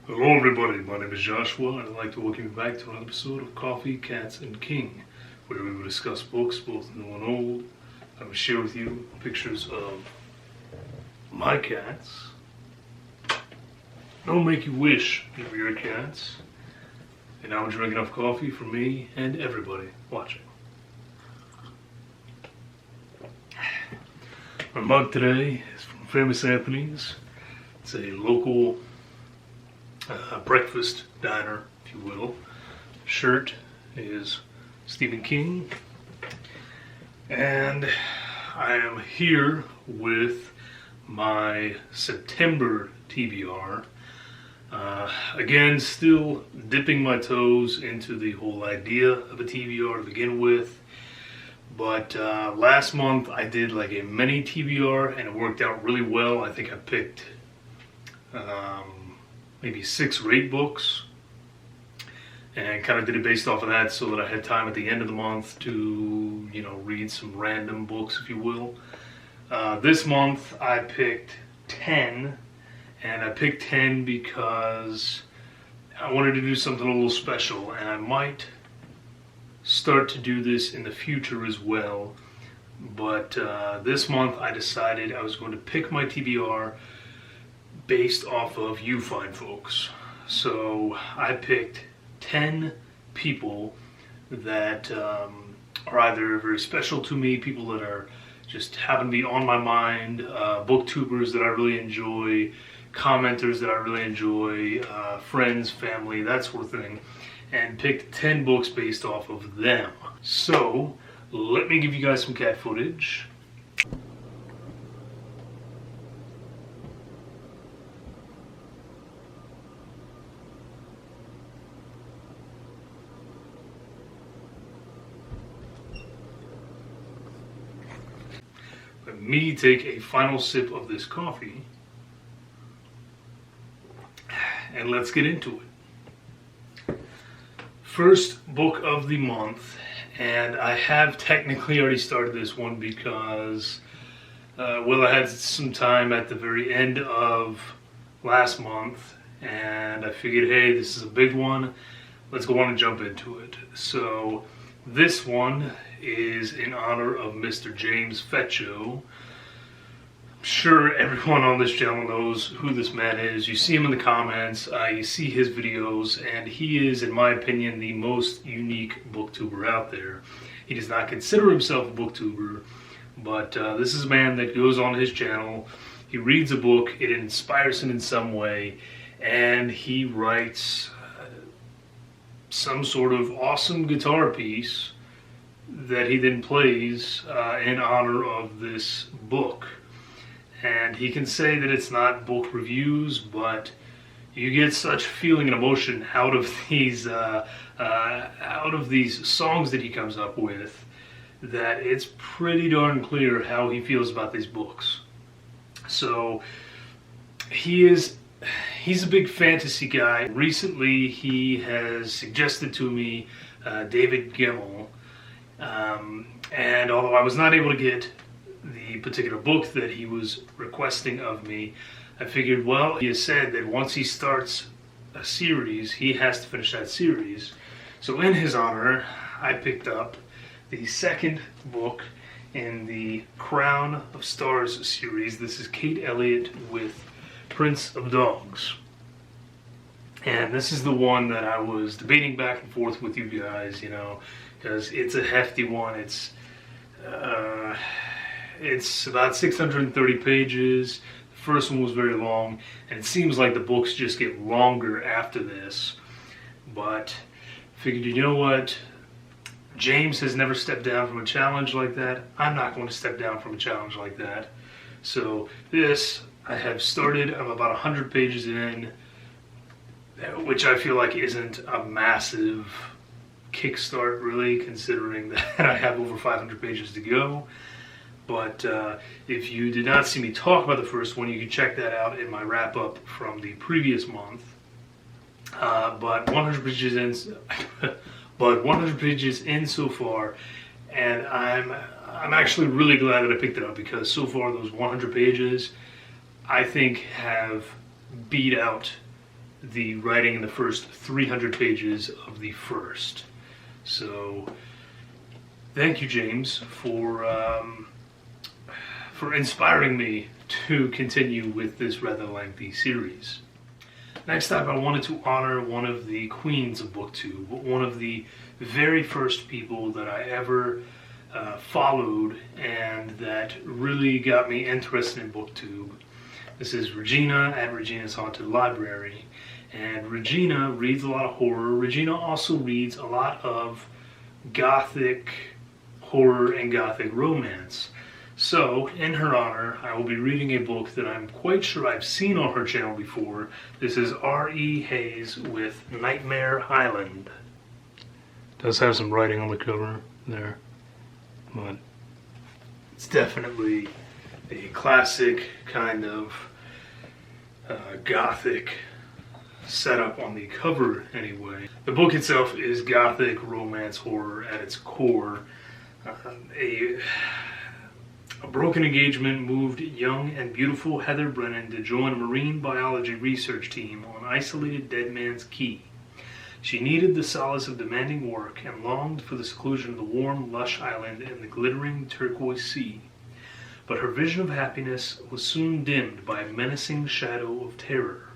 Hello everybody, my name is Joshua and I'd like to welcome you back to another episode of Coffee, Cats, and King, where we will discuss books both new and old. I will share with you pictures of my cats. They'll make you wish you were your cats. And now we'll drink enough coffee for me and everybody watching. My mug today is from Famous Anthony's. It's a local breakfast diner, if you will. Shirt is Stephen King. And I am here with my September TBR. Again, still dipping my toes into the whole idea of a TBR to begin with. But last month I did like a mini TBR and it worked out really well. I think I picked maybe 6 or 8 books and kind of did it based off of that so that I had time at the end of the month to, you know, read some random books, if you will. This month I picked 10, and I picked 10 because I wanted to do something a little special, and I might start to do this in the future as well. But this month I decided I was going to pick my TBR based off of you fine folks. So I picked 10 people that are either very special to me, people that are just happen to be on my mind, booktubers that I really enjoy, commenters that I really enjoy, friends, family, that sort of thing, and picked 10 books based off of them. So let me give you guys some cat footage. Let me take a final sip of this coffee and let's get into it. First book of the month, and I have technically already started this one because I had some time at the very end of last month and I figured, hey, this is a big one, let's go on and jump into it. So this one is in honor of Mr. James Fetcho. I'm sure everyone on this channel knows who this man is. You see him in the comments, you see his videos, and he is, in my opinion, the most unique booktuber out there. He does not consider himself a booktuber, but this is a man that goes on his channel, he reads a book, it inspires him in some way, and he writes some sort of awesome guitar piece that he then plays in honor of this book. And he can say that it's not book reviews, but you get such feeling and emotion out of these songs that he comes up with that it's pretty darn clear how he feels about these books. So he's a big fantasy guy. Recently he has suggested to me David Gemmell. And although I was not able to get the particular book that he was requesting of me, I figured, well, he has said that once he starts a series, he has to finish that series. So in his honor, I picked up the second book in the Crown of Stars series. This is Kate Elliott with Prince of Dogs. And this is the one that I was debating back and forth with you guys, you know, because it's a hefty one. It's about 630 pages. The first one was very long, and it seems like the books just get longer after this. But I figured, you know what? James has never stepped down from a challenge like that. I'm not going to step down from a challenge like that. So this, I have started. I'm about 100 pages in, which I feel like isn't a massive kickstart, really, considering that I have over 500 pages to go. But if you did not see me talk about the first one, you can check that out in my wrap-up from the previous month. But 100 pages in, 100 pages in so far, and I'm actually really glad that I picked it up, because so far those 100 pages I think have beat out the writing in the first 300 pages of the first. So thank you, James, for inspiring me to continue with this rather lengthy series. Next up, I wanted to honor one of the queens of BookTube, one of the very first people that I ever followed and that really got me interested in BookTube. This is Regina at Regina's Haunted Library. And Regina reads a lot of horror. Regina also reads a lot of gothic horror and gothic romance. So, in her honor, I will be reading a book that I'm quite sure I've seen on her channel before. This is R.E. Hayes with Nightmare Island. Does have some writing on the cover there, but it's definitely a classic kind of gothic setup on the cover anyway. The book itself is gothic romance horror at its core. A broken engagement moved young and beautiful Heather Brennan to join a marine biology research team on isolated Dead Man's Key. She needed the solace of demanding work and longed for the seclusion of the warm, lush island and the glittering turquoise sea. But her vision of happiness was soon dimmed by a menacing shadow of terror.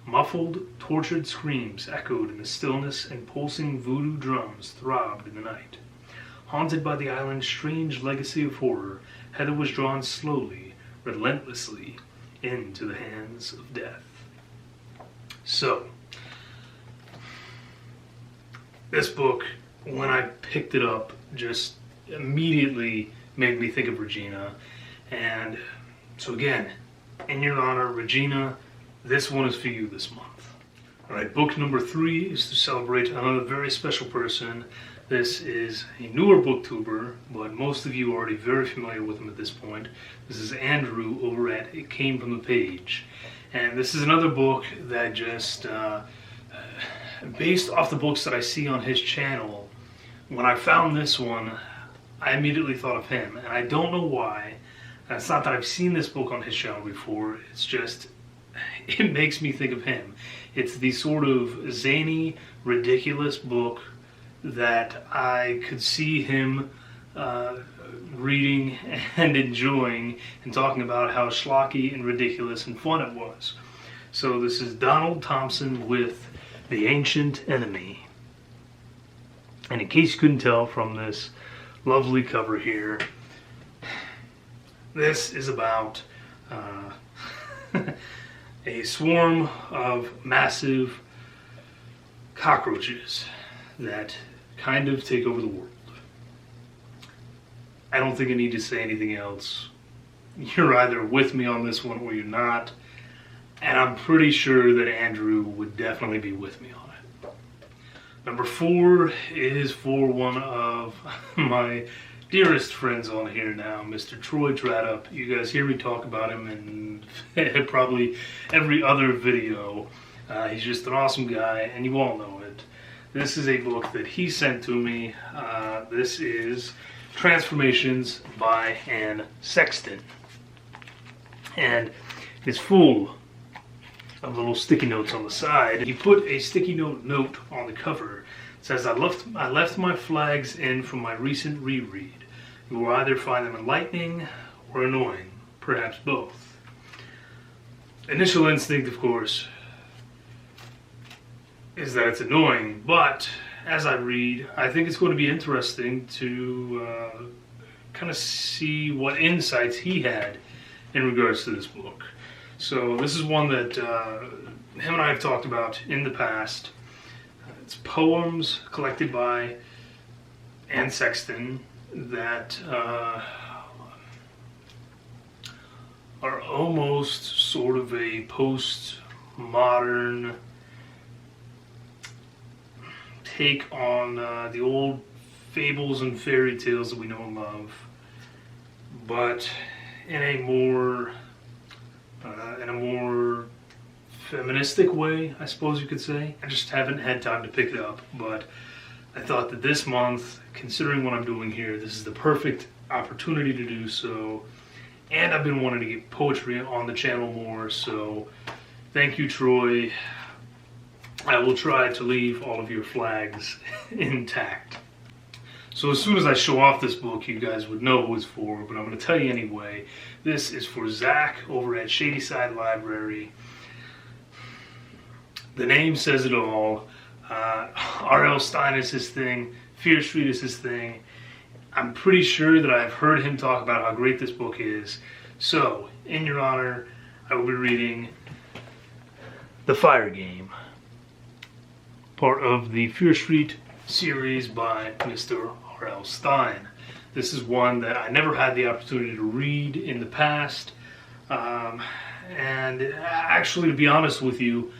Muffled, tortured screams echoed in the stillness and pulsing voodoo drums throbbed in the night. Haunted by the island's strange legacy of horror, Heather was drawn slowly, relentlessly, into the hands of death. So, this book, when I picked it up, just immediately made me think of Regina. And so again, in your honor, Regina, this one is for you this month. Alright, book number 3 is to celebrate another very special person. This is a newer booktuber, but most of you are already very familiar with him at this point. This is Andrew over at It Came From the Page. And this is another book that just, based off the books that I see on his channel, when I found this one, I immediately thought of him. And I don't know why. It's not that I've seen this book on his channel before, it's just, it makes me think of him. It's the sort of zany, ridiculous book that I could see him reading and enjoying and talking about how schlocky and ridiculous and fun it was. So this is Donald Thompson with The Ancient Enemy. And in case you couldn't tell from this lovely cover here, this is about a swarm of massive cockroaches that kind of take over the world. I don't think I need to say anything else. You're either with me on this one or you're not. And I'm pretty sure that Andrew would definitely be with me on it. Number 4 is for one of my dearest friends on here now, Mr. Troy Tradup. You guys hear me talk about him in probably every other video. He's just an awesome guy, and you all know it. This is a book that he sent to me. This is Transformations by Anne Sexton. And it's full of little sticky notes on the side. He put a sticky note on the cover. It says, I left my flags in from my recent reread. You will either find them enlightening or annoying, perhaps both. Initial instinct, of course, is that it's annoying, but as I read, I think it's going to be interesting to kind of see what insights he had in regards to this book. So this is one that him and I have talked about in the past. It's poems collected by Anne Sexton that are almost sort of a post-modern take on the old fables and fairy tales that we know and love, but in a more feministic way, I suppose you could say. I just haven't had time to pick it up, but I thought that this month, considering what I'm doing here, this is the perfect opportunity to do so. And I've been wanting to get poetry on the channel more, so thank you, Troy. I will try to leave all of your flags intact. So as soon as I show off this book, you guys would know who it's for, but I'm going to tell you anyway. This is for Zach over at Shadyside Library. The name says it all. R.L. Stine is his thing. Fear Street is his thing. I'm pretty sure that I've heard him talk about how great this book is. So, in your honor, I will be reading The Fire Game, part of the Fear Street series by Mr. R.L. Stine. This is one that I never had the opportunity to read in the past. And actually, to be honest with you,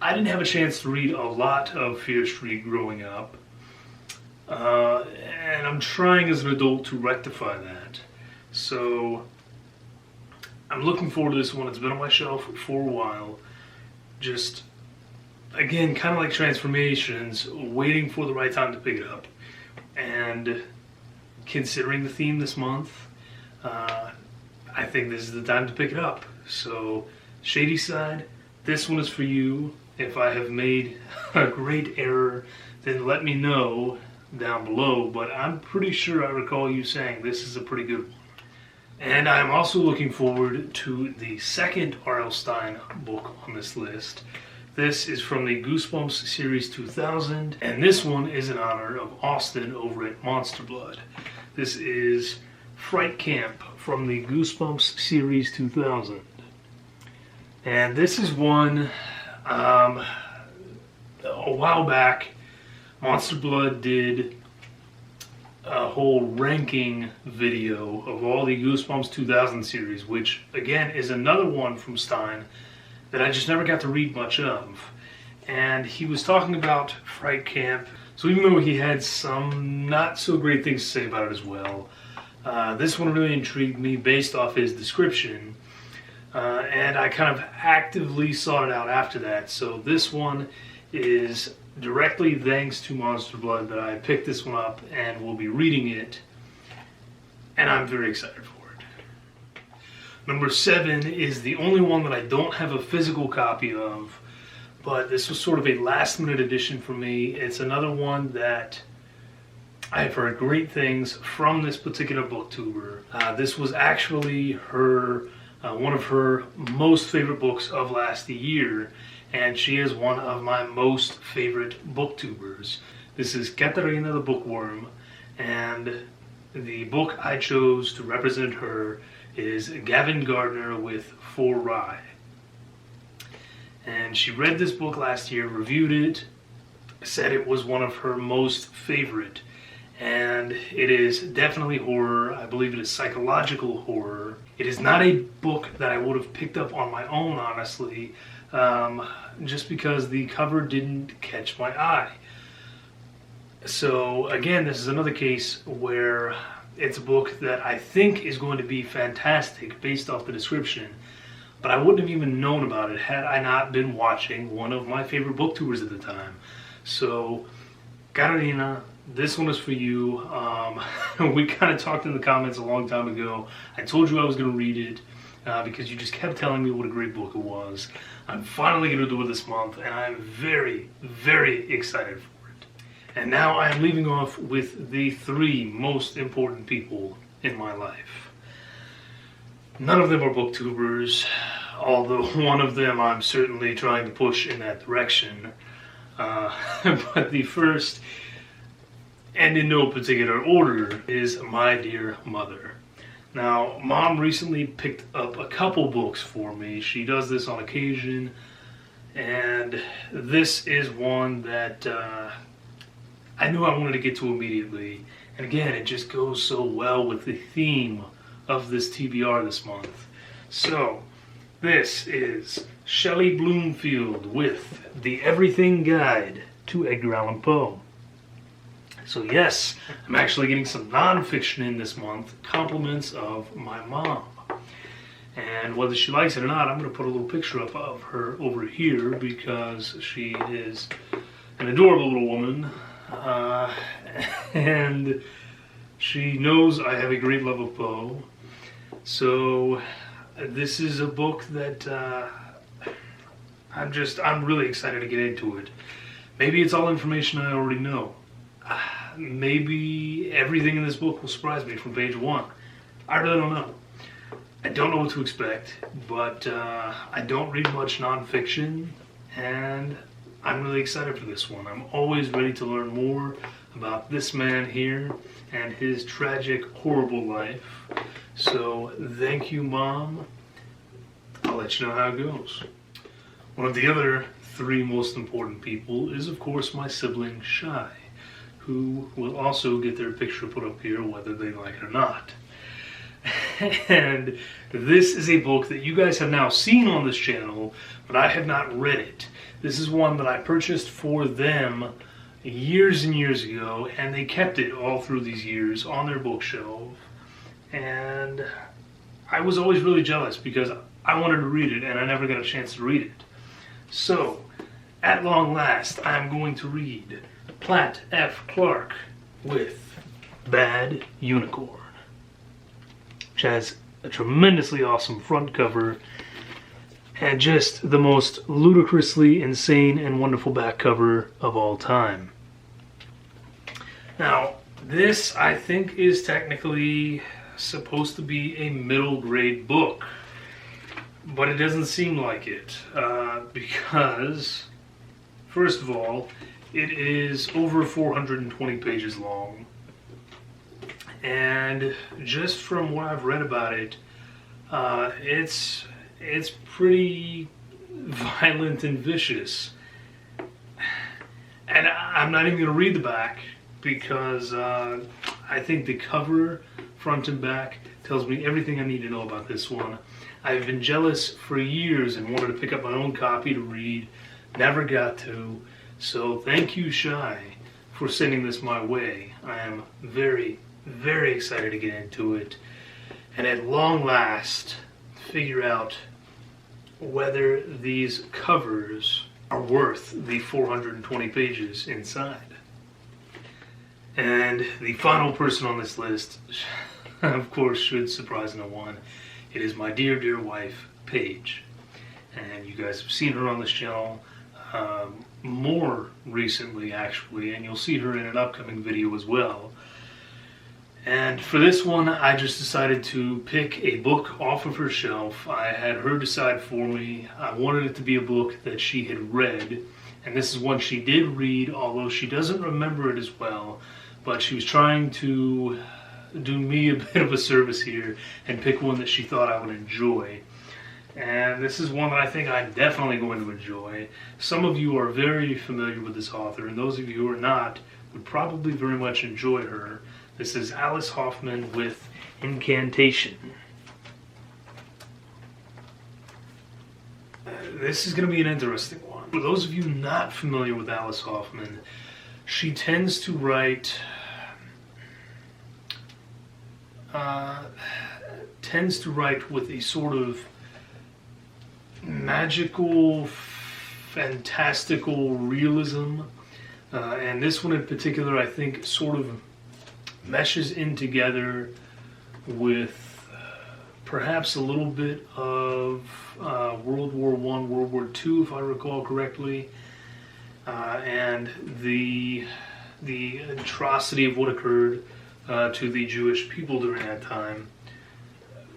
I didn't have a chance to read a lot of Fear Street growing up. And I'm trying as an adult to rectify that. So I'm looking forward to this one. It's been on my shelf for a while. Just, again, kind of like Transformations, waiting for the right time to pick it up. And considering the theme this month, I think this is the time to pick it up. So, Shadyside, this one is for you. If I have made a great error, then let me know down below, but I'm pretty sure I recall you saying this is a pretty good one. And I'm also looking forward to the second R.L. Stine book on this list. This is from the Goosebumps Series 2000, and this one is in honor of Austin over at Monster Blood. This is Fright Camp from the Goosebumps Series 2000. And this is one, a while back, Monster Blood did a whole ranking video of all the Goosebumps 2000 series, which again is another one from Stine that I just never got to read much of. And he was talking about Fright Camp, so even though he had some not so great things to say about it as well, this one really intrigued me based off his description, and I kind of actively sought it out after that. So this one is directly thanks to Monster Blood that I picked this one up and will be reading it, and I'm very excited for it. Number 7 is the only one that I don't have a physical copy of, but this was sort of a last minute addition for me. It's another one that I've heard great things from this particular booktuber. This was actually her one of her most favorite books of last year, and she is one of my most favorite booktubers. This is Katarina the Bookworm, and the book I chose to represent her is Gavin Gardner with For Rye. And she read this book last year, reviewed it, said it was one of her most favorite. And it is definitely horror. I believe it is psychological horror. It is not a book that I would have picked up on my own, honestly, just because the cover didn't catch my eye. So again, this is another case where it's a book that I think is going to be fantastic based off the description, but I wouldn't have even known about it had I not been watching one of my favorite booktubers at the time. So, Carolina, this one is for you. We kind of talked in the comments a long time ago. I told you I was going to read it because you just kept telling me what a great book it was. I'm finally going to do it this month, and I'm very, very excited for it. And now I am leaving off with the 3 most important people in my life. None of them are booktubers, although one of them I'm certainly trying to push in that direction. But the first, and in no particular order, is my dear mother. Now, Mom recently picked up a couple books for me. She does this on occasion, and this is one that I knew I wanted to get to immediately. And again, it just goes so well with the theme of this TBR this month. So, this is Shelley Bloomfield with The Everything Guide to Edgar Allan Poe. So yes, I'm actually getting some nonfiction in this month, compliments of my mom. And whether she likes it or not, I'm going to put a little picture up of her over here because she is an adorable little woman. And she knows I have a great love of Poe. So this is a book that I'm really excited to get into it. Maybe it's all information I already know. Maybe everything in this book will surprise me from page 1. I really don't know. I don't know what to expect, but I don't read much nonfiction, and I'm really excited for this one. I'm always ready to learn more about this man here and his tragic, horrible life. So thank you, Mom. I'll let you know how it goes. One of the other 3 most important people is, of course, my sibling, Shy, who will also get their picture put up here whether they like it or not. And this is a book that you guys have now seen on this channel, but I have not read it. This is one that I purchased for them years and years ago, and they kept it all through these years on their bookshelf. And I was always really jealous because I wanted to read it and I never got a chance to read it. So, at long last, I'm going to read Platt F. Clark with Bad Unicorn, which has a tremendously awesome front cover and just the most ludicrously insane and wonderful back cover of all time. Now, this I think is technically supposed to be a middle grade book, but it doesn't seem like it because, first of all, it is over 420 pages long, and just from what I've read about it, it's pretty violent and vicious. And I'm not even going to read the back because I think the cover, front and back, tells me everything I need to know about this one. I've been jealous for years and wanted to pick up my own copy to read. Never got to. So thank you, Shy, for sending this my way. I am very, very excited to get into it and at long last figure out whether these covers are worth the 420 pages inside. And the final person on this list, of course, should surprise no one. It is my dear, dear wife, Paige. And you guys have seen her on this channel more recently, actually, and you'll see her in an upcoming video as well. And for this one, I just decided to pick a book off of her shelf. I had her decide for me. I wanted it to be a book that she had read, and this is one she did read, although she doesn't remember it as well, but she was trying to do me a bit of a service here and pick one that she thought I would enjoy. And this is one that I think I'm definitely going to enjoy. Some of you are very familiar with this author, and those of you who are not would probably very much enjoy her. This is Alice Hoffman with Incantation. This is going to be an interesting one. For those of you not familiar with Alice Hoffman, she tends to write with a sort of magical, fantastical realism, and this one in particular I think sort of meshes in together with perhaps a little bit of World War I, World War II, if I recall correctly, and the atrocity of what occurred to the Jewish people during that time,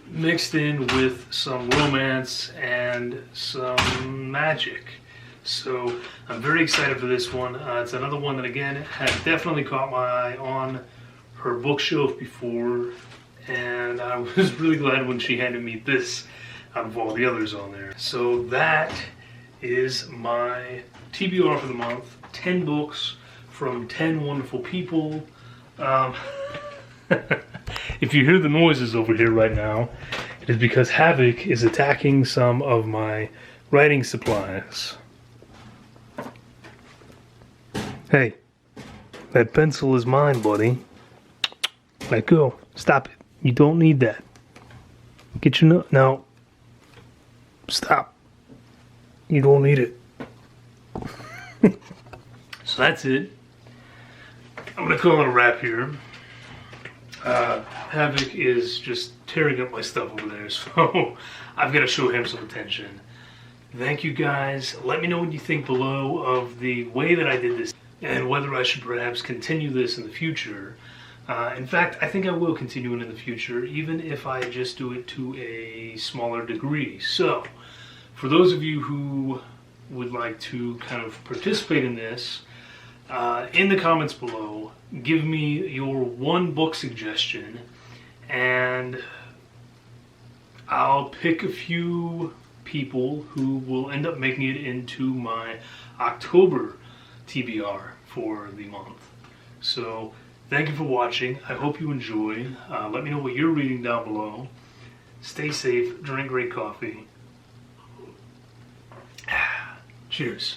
mixed in with some romance and some magic. So I'm very excited for this one. It's another one that, again, has definitely caught my eye on her bookshelf before, and I was really glad when she handed me this out of all the others on there. So that is my TBR for the month. 10 books from 10 wonderful people. If you hear the noises over here right now, it is because Havoc is attacking some of my writing supplies. Hey, that pencil is mine, buddy. Let go. Stop it. You don't need that. Get your nose. No. Stop. You don't need it. So that's it. I'm going to call it a wrap here. Havoc is just tearing up my stuff over there, so I've got to show him some attention. Thank you guys. Let me know what you think below of the way that I did this and whether I should perhaps continue this in the future. In fact, I think I will continue it in the future, even if I just do it to a smaller degree. So, for those of you who would like to kind of participate in this, in the comments below, give me your one book suggestion, and I'll pick a few people who will end up making it into my October TBR for the month. So, thank you for watching. I hope you enjoy. Let me know what you're reading down below. Stay safe, drink great coffee. Cheers.